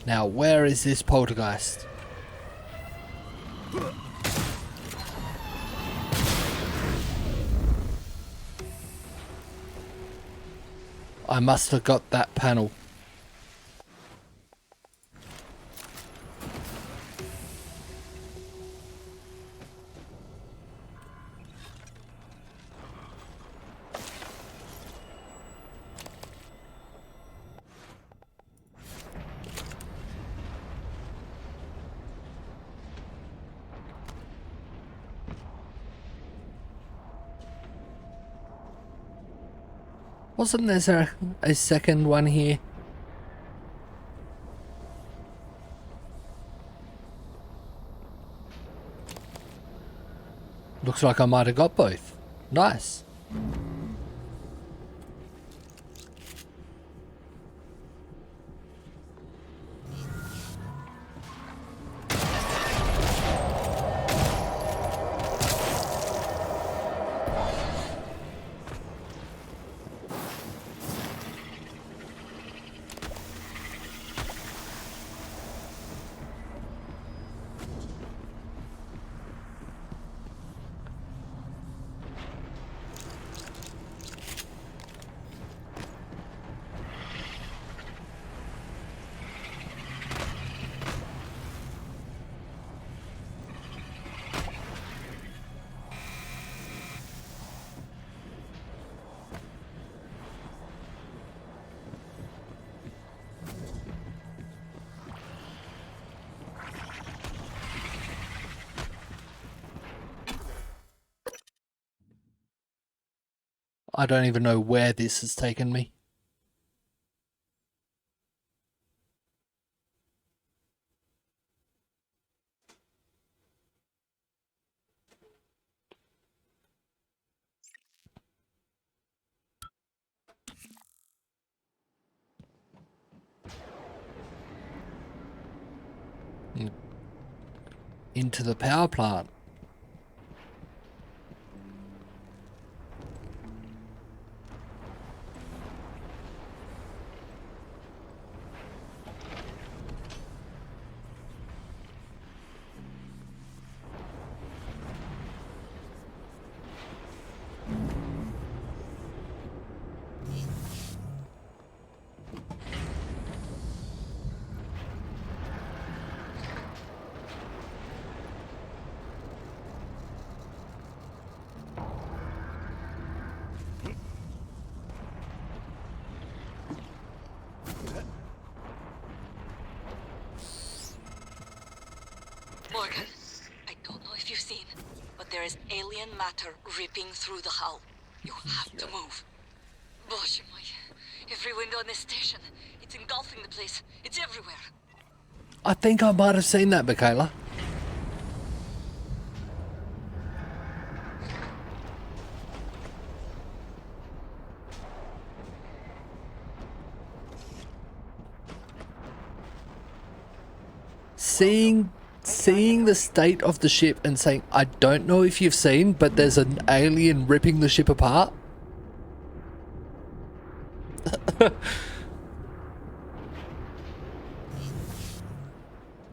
Now, where is this poltergeist? I must have got that panel. Wasn't there a second one here? Looks like I might have got both. Nice. I don't even know where this has taken me. Into the power plant. Morgan, I don't know if you've seen, but there is alien matter ripping through the hull. You have to move. Boże mój. Every window in this station. It's engulfing the place. It's everywhere. I think I might have seen that, Michaela. Seeing the state of the ship and saying, I don't know if you've seen, but there's an alien ripping the ship apart.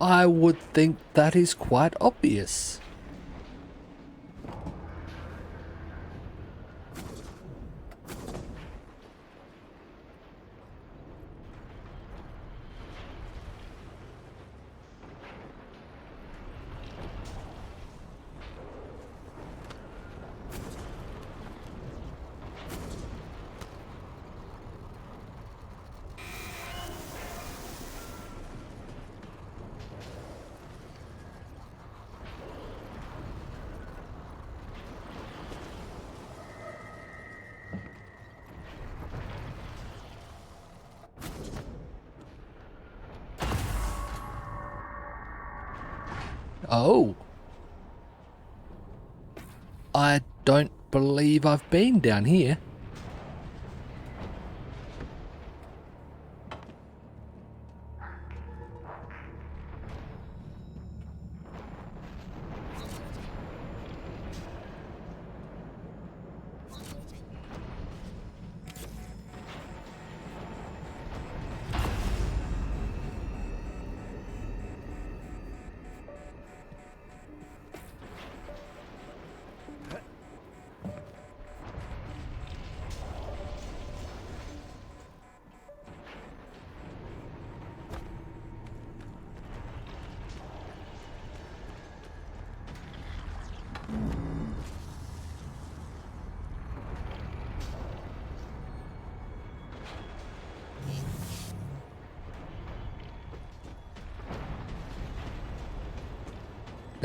I would think that is quite obvious. Oh. I don't believe I've been down here.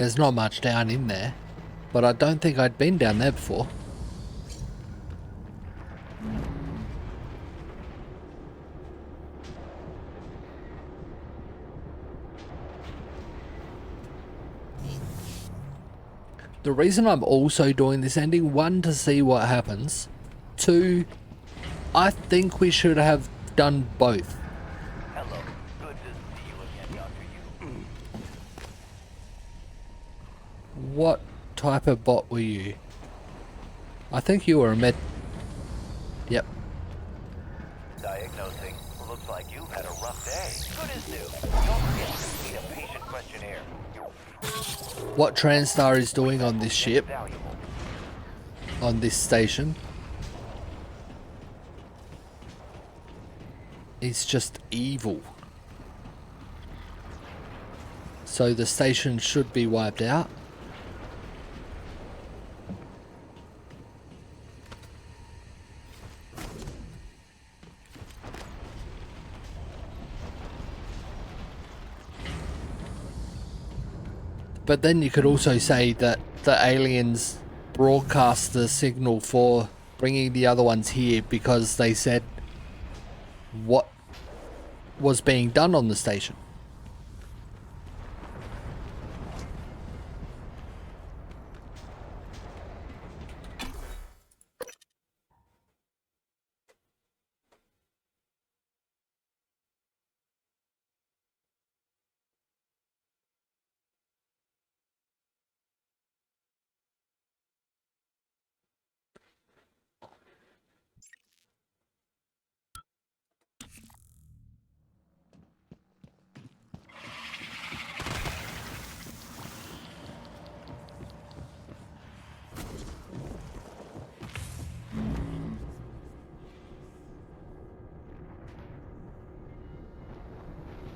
There's not much down in there, but I don't think I'd been down there before. The reason I'm also doing this ending, one, to see what happens. Two, I think we should have done both. Hello. Good to see you again, Dr. Yu. What type of bot were you? I think you were a med... Yep. Diagnosing. Looks like you've had a rough day. Good as new. Don't forget to complete a patient questionnaire. What TranStar is doing on this ship, Valuable. on this station, is just evil. So the station should be wiped out. But then you could also say that the aliens broadcast the signal for bringing the other ones here because they said what was being done on the station.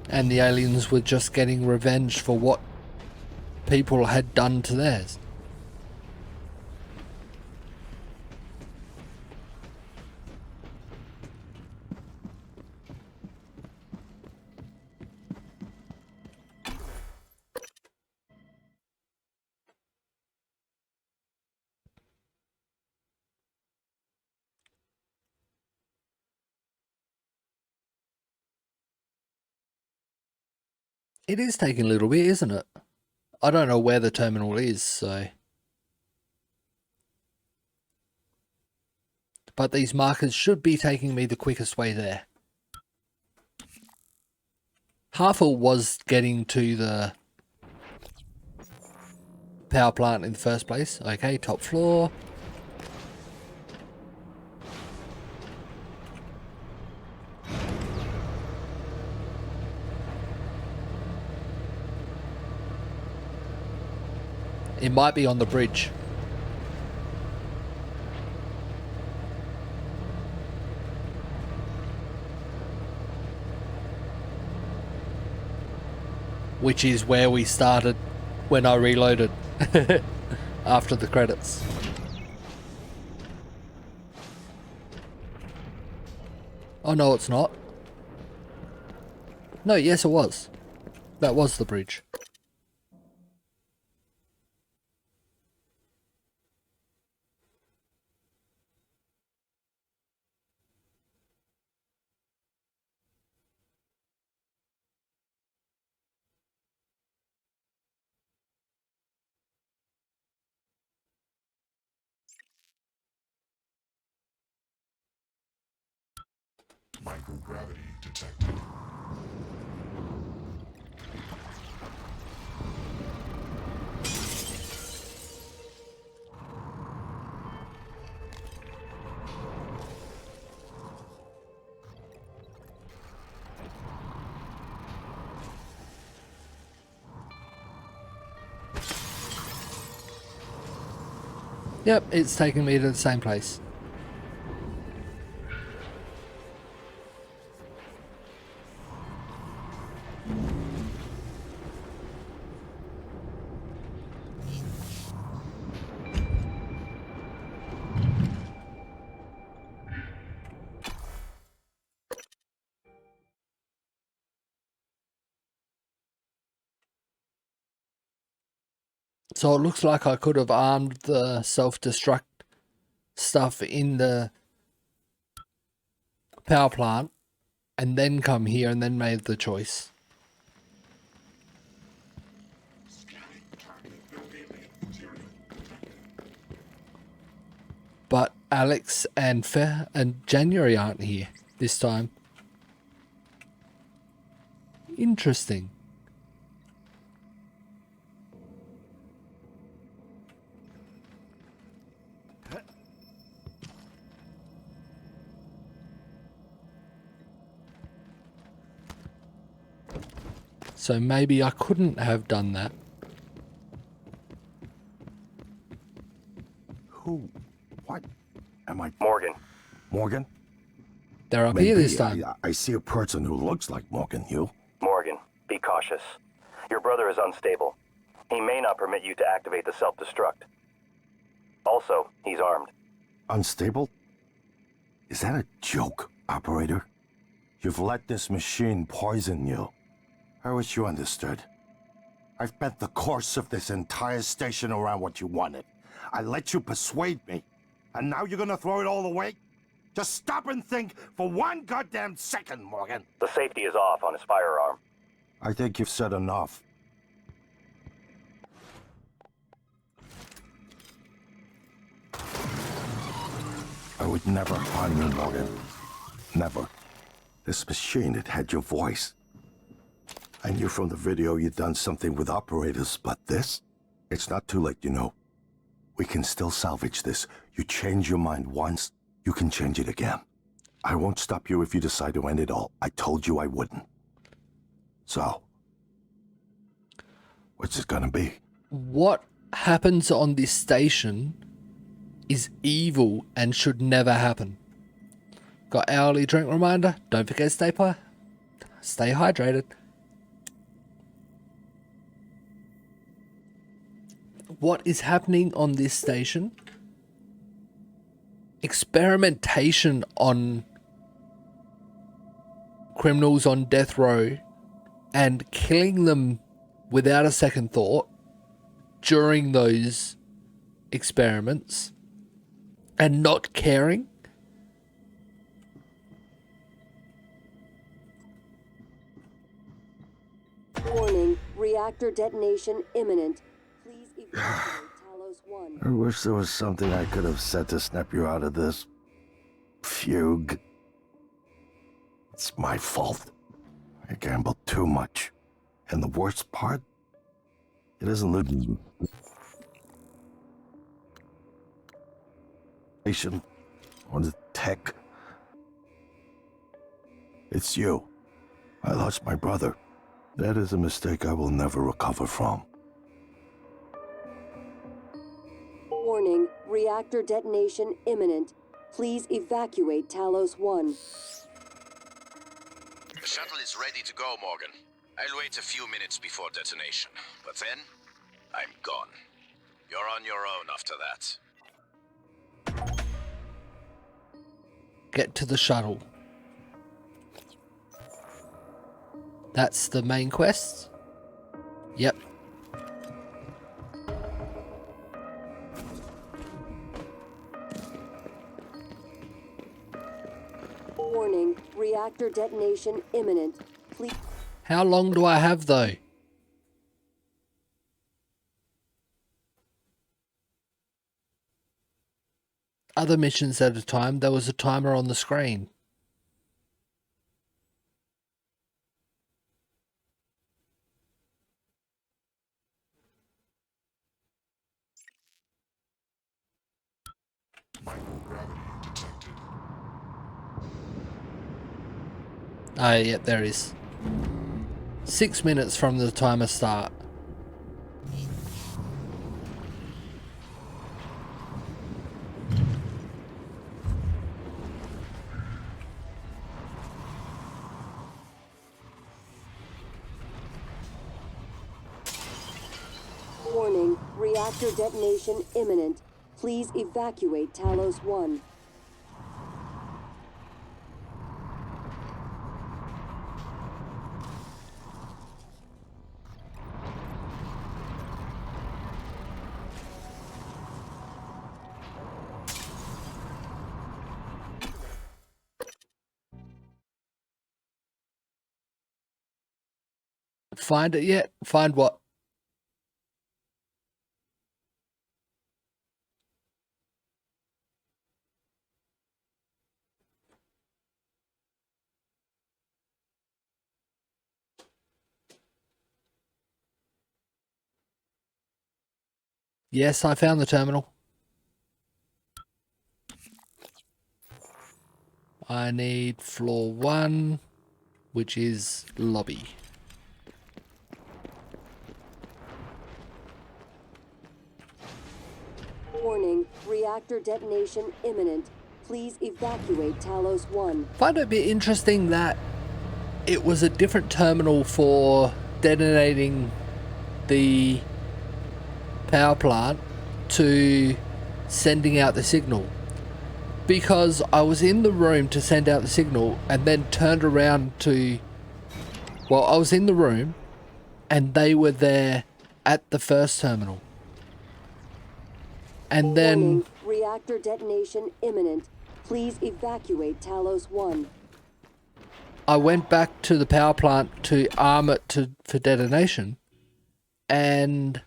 And the aliens were just getting revenge for what people had done to theirs. It is taking a little bit, isn't it? I don't know where the terminal is, so... But these markers should be taking me the quickest way there. Harful was getting to the power plant in the first place. Okay, top floor. It might be on the bridge. Which is where we started when I reloaded after the credits. Oh no, it's not. No, yes it was. That was the bridge. Microgravity detected. Yep, it's taking me to the same place. So it looks like I could have armed the self-destruct stuff in the power plant and then come here and then made the choice. But Alex and January aren't here this time. Interesting. So maybe I couldn't have done that. Who? What? Am I Morgan. Morgan? They're up here this time. I see a person who looks like Morgan. You? Morgan, be cautious. Your brother is unstable. He may not permit you to activate the self-destruct. Also, he's armed. Unstable? Is that a joke, operator? You've let this machine poison you. I wish you understood. I've bet the course of this entire station around what you wanted. I let you persuade me. And now you're gonna throw it all away? Just stop and think for one goddamn second, Morgan. The safety is off on his firearm. I think you've said enough. I would never harm you, Morgan. Never. This machine, it had your voice. I knew from the video you'd done something with operators, but this? It's not too late, you know. We can still salvage this. You change your mind once, you can change it again. I won't stop you if you decide to end it all. I told you I wouldn't. So, what's it gonna be? What happens on this station is evil and should never happen. Got hourly drink reminder. Don't forget to stay hydrated. What is happening on this station? Experimentation on criminals on death row and killing them without a second thought during those experiments and not caring. Warning, reactor detonation imminent. Please evacuate Talos 1. I wish there was something I could have said to snap you out of this fugue. It's my fault. I gambled too much. And the worst part, it isn't losing or the tech. It's you. I lost my brother. That is a mistake I will never recover from. Warning, reactor detonation imminent. Please evacuate Talos 1. The shuttle is ready to go, Morgan. I'll wait a few minutes before detonation, but then I'm gone. You're on your own after that. Get to the shuttle. That's the main quest? Yep. Warning, reactor detonation imminent. Please. How long do I have though? Other missions at a time, there was a timer on the screen. Microgravity detected. Ah, yeah, there is. 6 minutes from the timer start. Warning, reactor detonation imminent. Please evacuate Talos 1. Find it yet? Find what? Yes, I found the terminal. I need floor 1, which is lobby. Warning, reactor detonation imminent. Please evacuate Talos 1. Find it a bit interesting that it was a different terminal for detonating the power plant to sending out the signal, because I was in the room to send out the signal and then turned around to, well, I was in the room and they were there at the first terminal, and then Warning, reactor detonation imminent. Please evacuate Talos 1. I went back to the power plant to arm it for detonation, and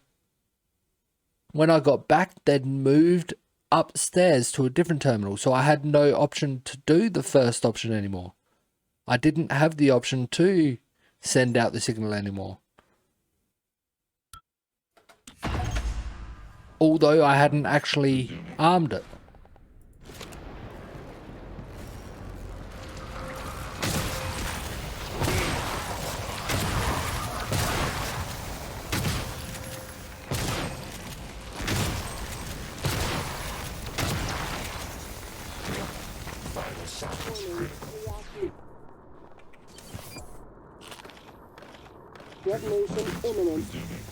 when I got back, they'd moved upstairs to a different terminal, so I had no option to do the first option anymore. I didn't have the option to send out the signal anymore. Although I hadn't actually armed it. Detonation imminent.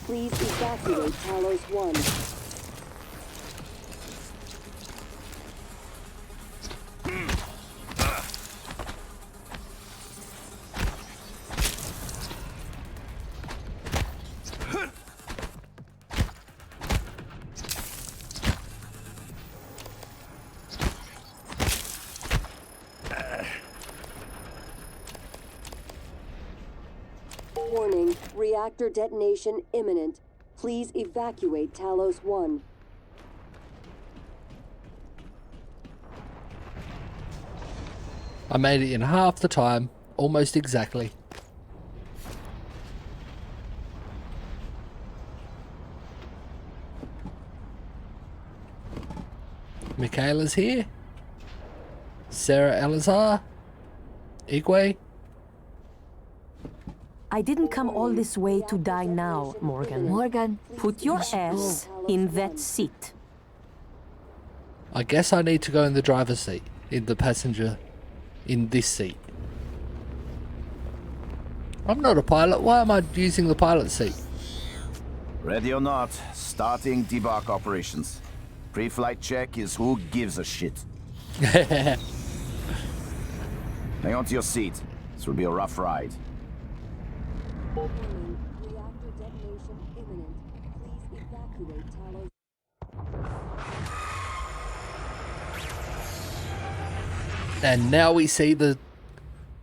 Please evacuate Talos 1. Warning, reactor detonation imminent. Please evacuate Talos 1. I made it in half the time, almost exactly. Michaela's here. Sarah Elazar. Igwe. I didn't come all this way to die now, Morgan. Morgan, Put your ass in that seat. I guess I need to go in the driver's seat, in the passenger, in this seat. I'm not a pilot. Why am I using the pilot seat? Ready or not, starting debark operations. Pre-flight check is who gives a shit. Hang on to your seat. This will be a rough ride. Warning, reactor detonation imminent. Please evacuate Talos. And now we see the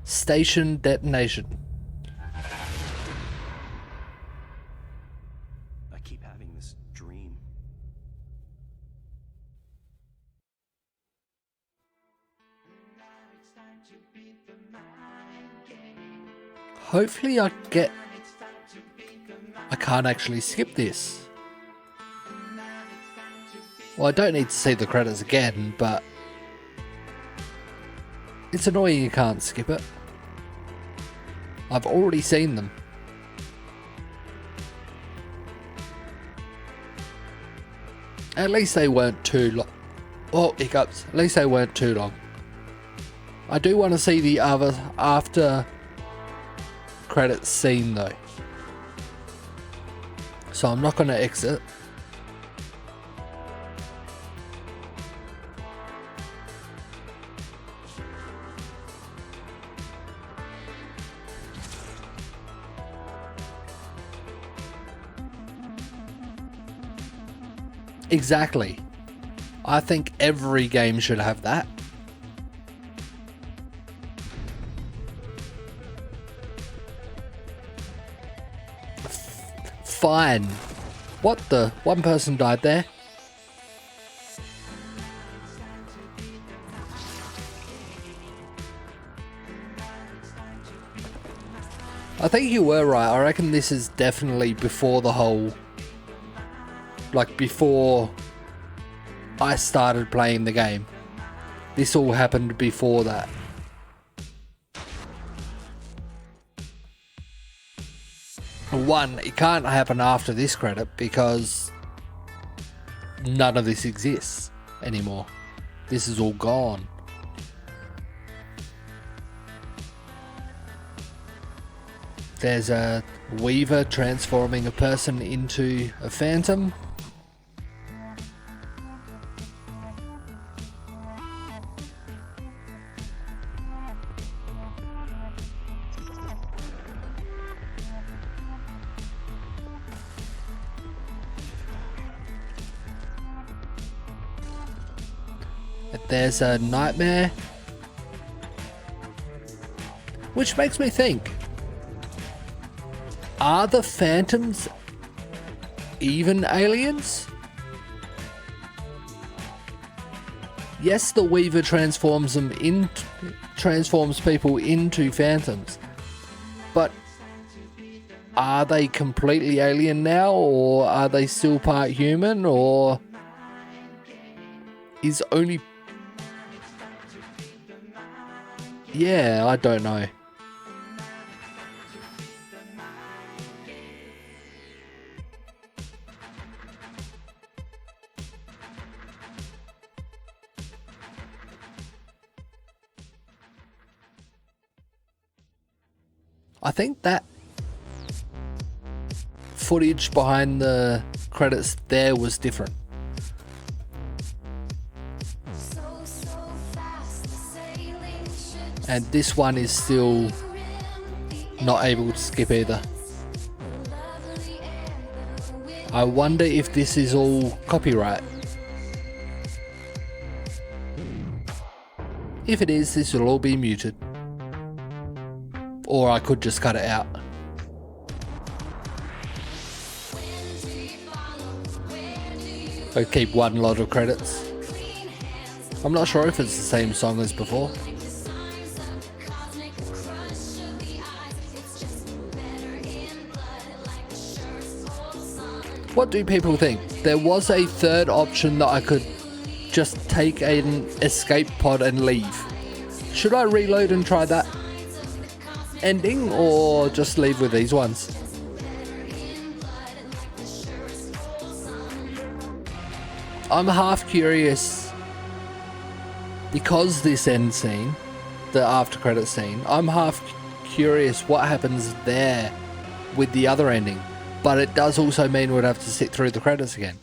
station detonation. I keep having this dream. Hopefully I can't actually skip this. Well, I don't need to see the credits again, but it's annoying you can't skip it. I've already seen them. At least they weren't too long. Oh, hiccups. At least they weren't too long. I do want to see the other after credits scene though. So I'm not going to exit. Exactly. I think every game should have that. fine. What the? One person died there. I think you were right. I reckon this is definitely before the whole... Like, before I started playing the game. This all happened before that. One, it can't happen after this credit because none of this exists anymore. This is all gone. There's a Weaver transforming a person into a phantom. There's a nightmare. Which makes me think, are the phantoms even aliens? Yes, the Weaver transforms people into phantoms, but are they completely alien now, or are they still part human, or is only... Yeah, I don't know. I think that footage behind the credits there was different. And this one is still not able to skip either. I wonder if this is all copyright. If it is, this will all be muted. Or I could just cut it out. I'll keep one lot of credits. I'm not sure if it's the same song as before. What do people think? There was a third option that I could just take an escape pod and leave. Should I reload and try that ending, or just leave with these ones? I'm half curious, because this end scene, the after credit scene, I'm half curious what happens there with the other ending. But it does also mean we'd have to sit through the credits again.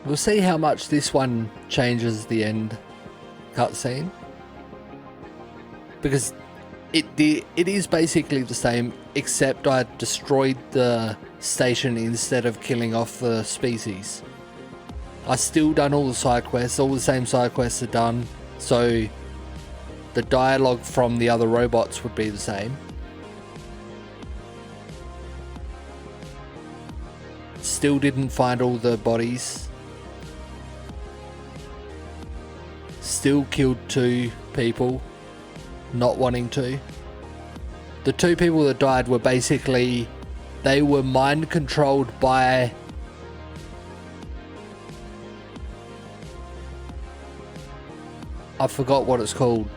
We'll see how much this one changes the end cutscene, because it is basically the same, except I destroyed the station instead of killing off the species. I still done all the side quests, all the same side quests are done, so the dialogue from the other robots would be the same. Still didn't find all the bodies. Still killed 2 people, not wanting to. The 2 people that died were basically, they were mind controlled by I forgot what it's called.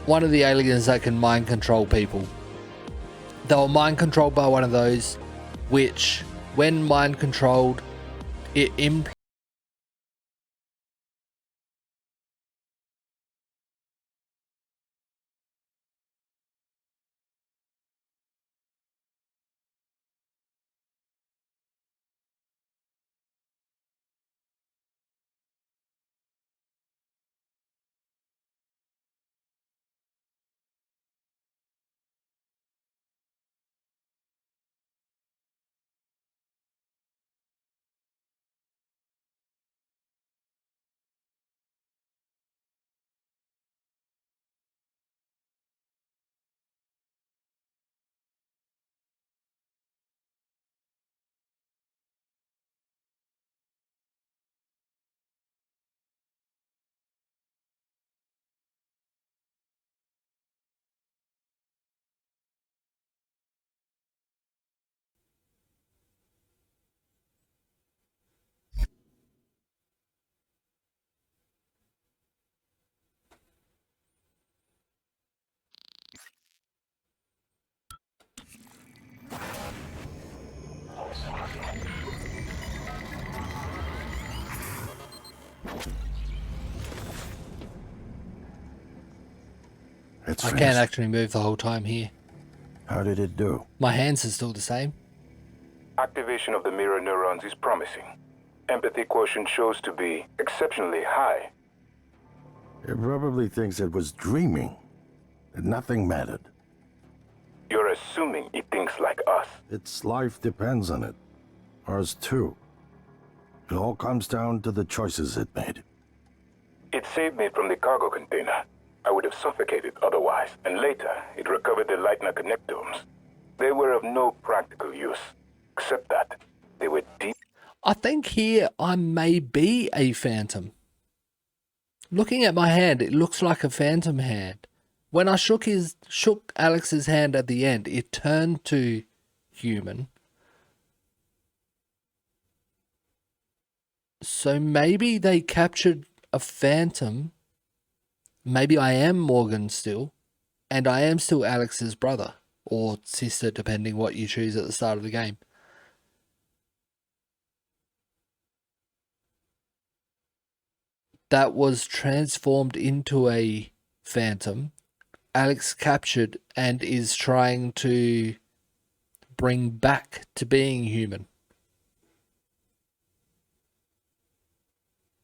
One of the aliens that can mind control people. They were mind controlled by one of those, which when mind controlled, it implies It's I finished. can't actually move the whole time here. How did it do? My hands are still the same. Activation of the mirror neurons is promising. Empathy quotient shows to be exceptionally high. It probably thinks it was dreaming. That nothing mattered. You're assuming it thinks like us. Its life depends on it. Ours too. It all comes down to the choices it made. It saved me from the cargo container. I would have suffocated otherwise, and later it recovered the Leitner connectomes. They were of no practical use, except that they were deep. I think here I may be a phantom. Looking at my hand, it looks like a phantom hand. When I shook Alex's hand at the end, it turned to human. So maybe they captured a phantom. Maybe I am Morgan still, and I am still Alex's brother or sister, depending what you choose at the start of the game. That was transformed into a phantom. Alex captured and is trying to bring back to being human.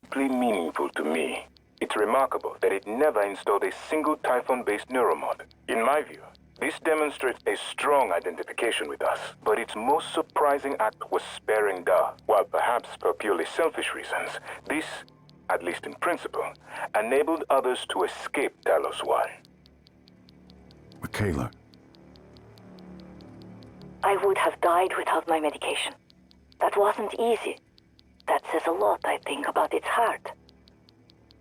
Deeply meaningful to me. It's remarkable that it never installed a single Typhon-based neuromod. In my view, this demonstrates a strong identification with us, but its most surprising act was sparing Da. While perhaps for purely selfish reasons, this, at least in principle, enabled others to escape Talos 1. Michaela, I would have died without my medication. That wasn't easy. That says a lot, I think, about its heart.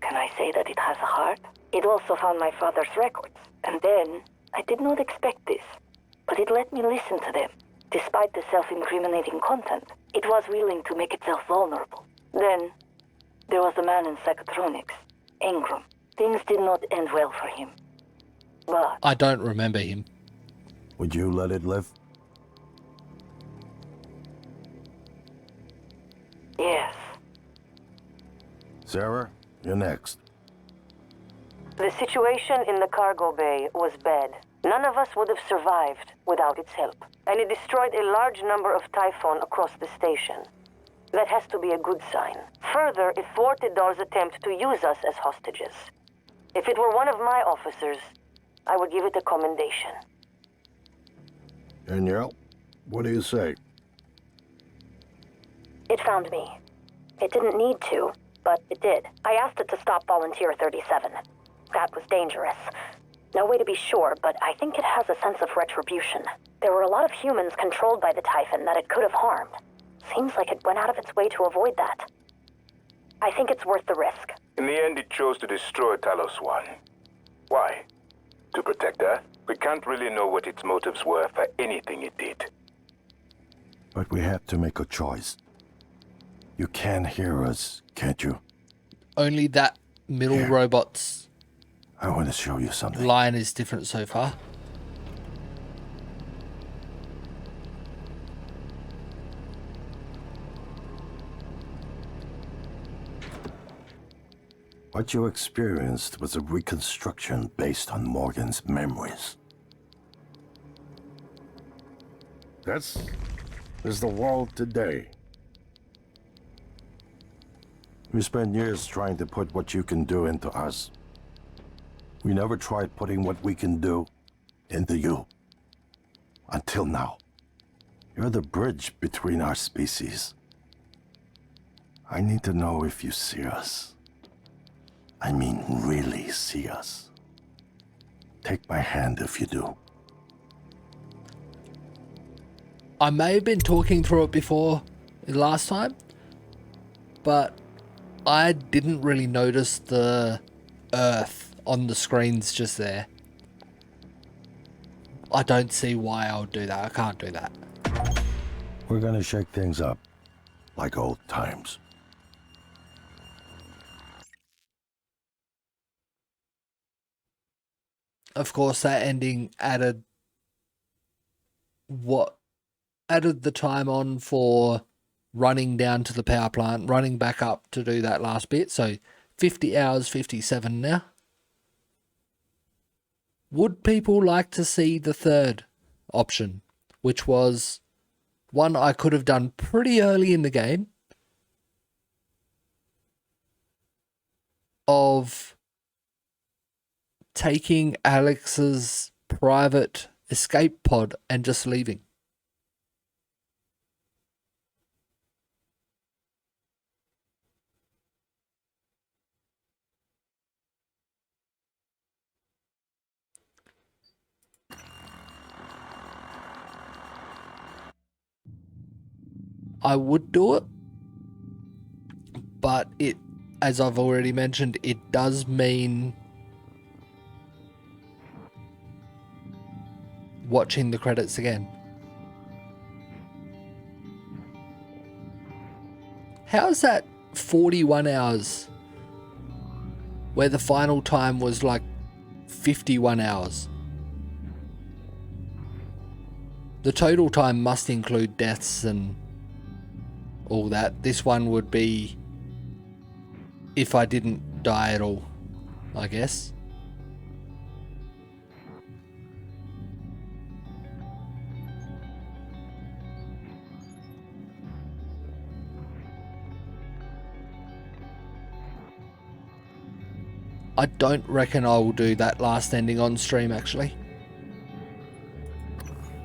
Can I say that it has a heart? It also found my father's records. And then, I did not expect this, but it let me listen to them. Despite the self-incriminating content, it was willing to make itself vulnerable. Then, there was the man in psychotronics, Ingram. Things did not end well for him. But I don't remember him. would you let it live? yes, Sarah, you're next. the situation in the cargo bay was bad. None of us would have survived without its help. And it destroyed a large number of Typhon across the station. That has to be a good sign. Further, it thwarted Dar's attempt to use us as hostages. If it were one of my officers, I would give it a commendation. Danielle, what do you say? It found me. It didn't need to, but it did. I asked it to stop Volunteer 37. That was dangerous. No way to be sure, but I think it has a sense of retribution. There were a lot of humans controlled by the Typhon that it could have harmed. Seems like it went out of its way to avoid that. I think it's worth the risk. In the end, it chose to destroy Talos 1. Why? To protect Earth? We can't really know what its motives were for anything it did. But we had to make a choice. You can hear us, can't you? Only that middle Here. robot's I want to show you something. line is different so far. What you experienced was a reconstruction based on Morgan's memories. This is the world today. We spent years trying to put what you can do into us. We never tried putting what we can do into you. Until now. You're the bridge between our species. I need to know if you see us. I mean, really see us. Take my hand if you do. I may have been talking through it before last time, but I didn't really notice the Earth on the screens just there. I don't see why I would do that. I can't do that. We're gonna shake things up, like old times. Of course, that ending added the time on for running down to the power plant, running back up to do that last bit. So 50 hours, 57 now. Would people like to see the third option, which was one I could have done pretty early in the game, of taking Alex's private escape pod and just leaving? I would do it, but it, as I've already mentioned, it does mean watching the credits again. How's that 41 hours where the final time was like 51 hours? The total time must include deaths and all that. This one would be if I didn't die at all, I guess. I don't reckon I will do that last ending on stream, actually.